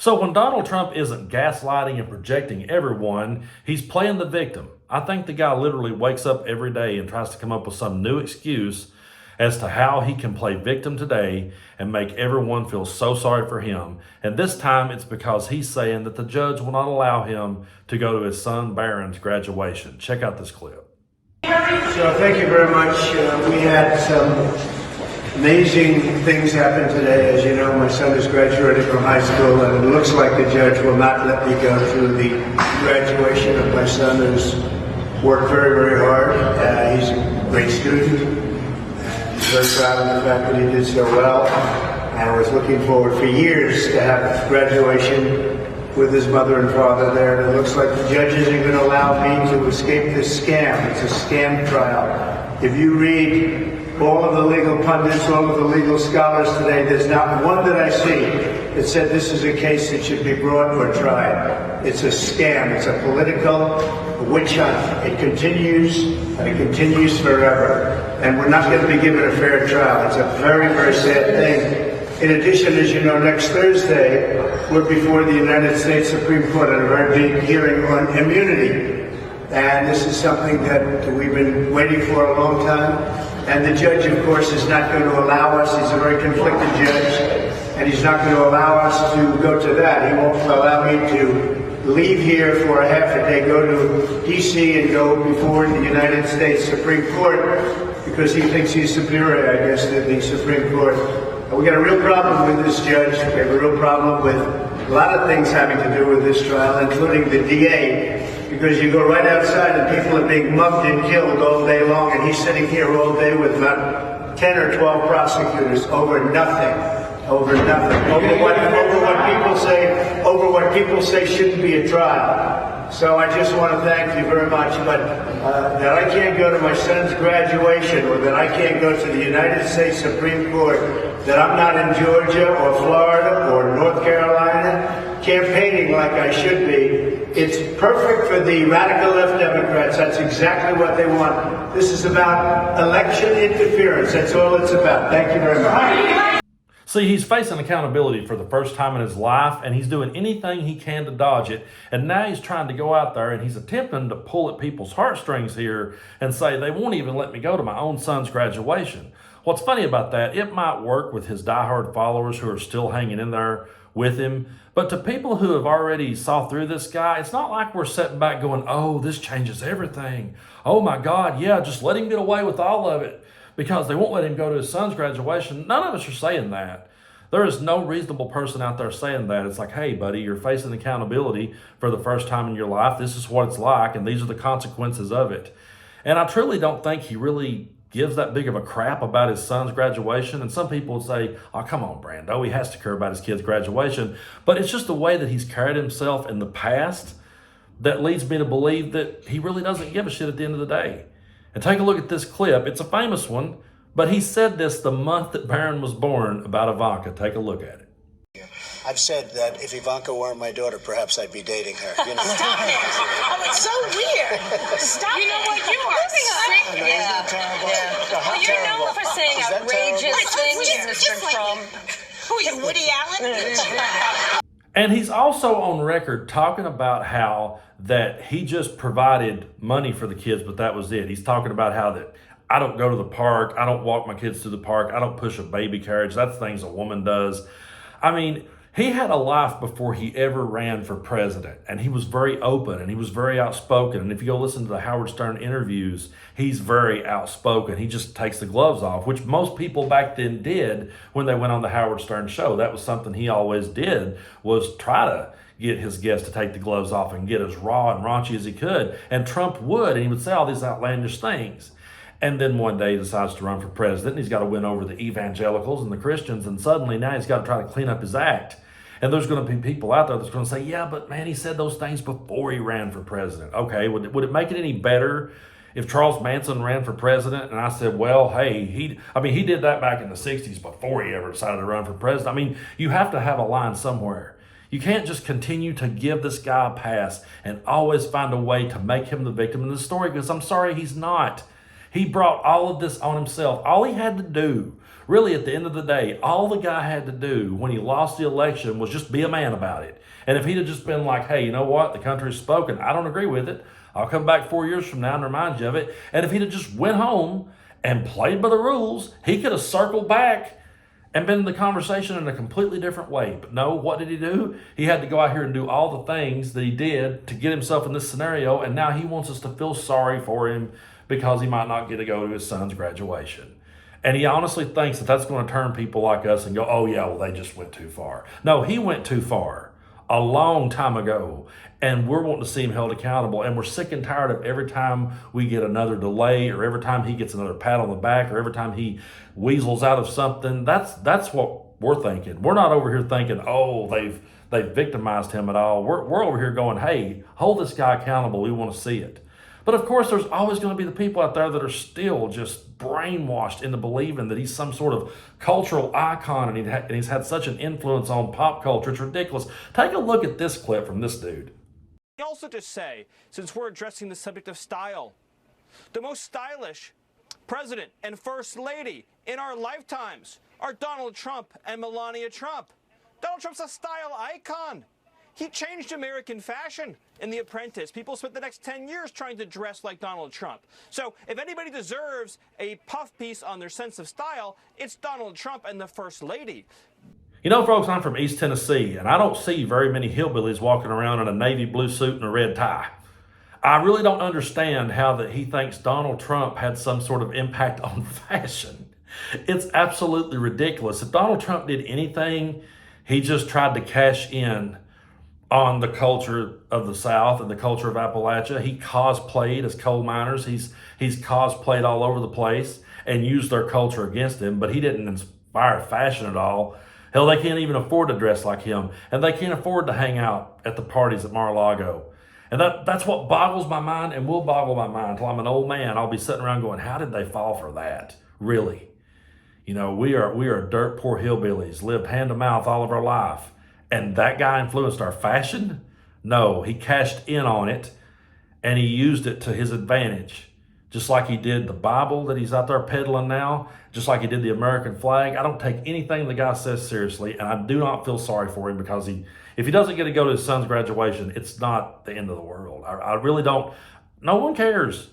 So when Donald Trump isn't gaslighting and projecting everyone, he's playing the victim. I think the guy literally wakes up every day and tries to come up with some new excuse as to how he can play victim today and make everyone feel so sorry for him. And this time it's because he's saying that the judge will not allow him to go to his son Barron's graduation. Check out this clip. So thank you very much. We had some amazing things happen today. As you know, my son is graduating from high school, and it looks like the judge will not let me go to the graduation of my son, who's worked very, very hard. He's a great student. He's very proud of the fact that he did so well. And I was looking forward for years to have graduation with his mother and father there. And it looks like the judge isn't going to allow me to escape this scam. It's a scam trial. If you read all of the legal pundits, all of the legal scholars today, there's not one that I see that said this is a case that should be brought or tried. It's a scam. It's a political witch hunt. It continues, and it continues forever. And we're not going to be given a fair trial. It's a very, very sad thing. In addition, as you know, next Thursday, we're before the United States Supreme Court on a very big hearing on immunity. And this is something that we've been waiting for a long time. And the judge, of course, is not going to allow us. He's a very conflicted judge. And he's not going to allow us to go to that. He won't allow me to leave here for a half a day, go to D.C. and go before the United States Supreme Court because he thinks he's superior, I guess, to the Supreme Court. We got a real problem with this judge. We have a real problem with a lot of things having to do with this trial, including the DA, because you go right outside and people are being mugged and killed all day long, and he's sitting here all day with about 10 or 12 prosecutors over nothing, over what people say shouldn't be a trial. So I just want to thank you very much, but that I can't go to my son's graduation, or that I can't go to the United States Supreme Court, that I'm not in Georgia or Florida or North Carolina campaigning like I should be. It's perfect for the radical left Democrats. That's exactly what they want. This is about election interference. That's all it's about. Thank you very much. See, he's facing accountability for the first time in his life, and he's doing anything he can to dodge it. And now he's trying to go out there, and he's attempting to pull at people's heartstrings here and say, they won't even let me go to my own son's graduation. What's funny about that, it might work with his diehard followers who are still hanging in there with him. But to people who have already saw through this guy, it's not like we're sitting back going, oh, this changes everything. Oh my God, yeah, just let him get away with all of it, because they won't let him go to his son's graduation. None of us are saying that. There is no reasonable person out there saying that. It's like, hey, buddy, you're facing accountability for the first time in your life. This is what it's like, and these are the consequences of it. And I truly don't think he really gives that big of a crap about his son's graduation. And some people would say, oh, come on, Brando, he has to care about his kid's graduation. But it's just the way that he's carried himself in the past that leads me to believe that he really doesn't give a shit at the end of the day. And take a look at this clip. It's a famous one, but he said this the month that Barron was born about Ivanka. Take a look at it. I've said that if Ivanka weren't my daughter, perhaps I'd be dating her. You know? Stop it! Oh, it's so weird. Stop. You know what? You are sick. Isn't it terrible? Well, you're known for saying outrageous things, Mr. Trump. Who, you Woody Allen? And he's also on record talking about how that he just provided money for the kids, but that was it. He's talking about how that I don't go to the park, I don't walk my kids to the park, I don't push a baby carriage. That's things a woman does. I mean, he had a life before he ever ran for president, and he was very open and he was very outspoken. And if you go listen to the Howard Stern interviews, he's very outspoken. He just takes the gloves off, which most people back then did when they went on the Howard Stern show. That was something he always did, was try to get his guests to take the gloves off and get as raw and raunchy as he could. And Trump would, and he would say all these outlandish things. And then one day he decides to run for president, and he's got to win over the evangelicals and the Christians, and suddenly now he's got to try to clean up his act. And there's going to be people out there that's going to say, yeah, but man, he said those things before he ran for president. Okay, would it make it any better if Charles Manson ran for president and I said, well, hey, he did that back in the 60s before he ever decided to run for president? I mean, you have to have a line somewhere. You can't just continue to give this guy a pass and always find a way to make him the victim in the story, because I'm sorry, he's not. He brought all of this on himself. All he had to do Really, at the end of the day, all the guy had to do when he lost the election was just be a man about it. And if he'd have just been like, hey, you know what? The country's spoken. I don't agree with it. I'll come back 4 years from now and remind you of it. And if he'd have just went home and played by the rules, he could have circled back and been in the conversation in a completely different way. But no, what did he do? He had to go out here and do all the things that he did to get himself in this scenario. And now he wants us to feel sorry for him because he might not get to go to his son's graduation. And he honestly thinks that that's going to turn people like us and go, oh yeah, well, they just went too far. No, he went too far a long time ago. And we're wanting to see him held accountable. And we're sick and tired of every time we get another delay, or every time he gets another pat on the back, or every time he weasels out of something. That's what we're thinking. We're not over here thinking, oh, they've victimized him at all. We're over here going, hey, hold this guy accountable. We want to see it. But of course, there's always going to be the people out there that are still just brainwashed into believing that he's some sort of cultural icon, and he's had such an influence on pop culture. It's ridiculous. Take a look at this clip from this dude. Also to say, since we're addressing the subject of style, the most stylish president and first lady in our lifetimes are Donald Trump and Melania Trump. Donald Trump's a style icon. He changed American fashion in The Apprentice. People spent the next 10 years trying to dress like Donald Trump. So if anybody deserves a puff piece on their sense of style, it's Donald Trump and the First Lady. You know, folks, I'm from East Tennessee, and I don't see very many hillbillies walking around in a navy blue suit and a red tie. I really don't understand how that he thinks Donald Trump had some sort of impact on fashion. It's absolutely ridiculous. If Donald Trump did anything, he just tried to cash in on the culture of the South and the culture of Appalachia. He cosplayed as coal miners. He's cosplayed all over the place and used their culture against him, but he didn't inspire fashion at all. Hell, they can't even afford to dress like him, and they can't afford to hang out at the parties at Mar-a-Lago. And that's what boggles my mind and will boggle my mind until I'm an old man. I'll be sitting around going, how did they fall for that? Really? You know, we are dirt poor hillbillies, lived hand to mouth all of our life. And that guy influenced our fashion? No, he cashed in on it and he used it to his advantage. Just like he did the Bible that he's out there peddling now, just like he did the American flag. I don't take anything the guy says seriously, and I do not feel sorry for him because if he doesn't get to go to his son's graduation, it's not the end of the world. I really don't. No one cares.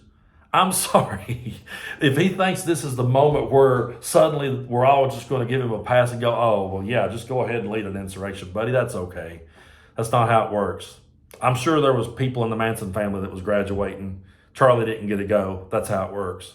I'm sorry. If he thinks this is the moment where suddenly we're all just going to give him a pass and go, oh, well, yeah, just go ahead and lead an insurrection, buddy. That's okay. That's not how it works. I'm sure there was people in the Manson family that was graduating. Charlie didn't get to go. That's how it works.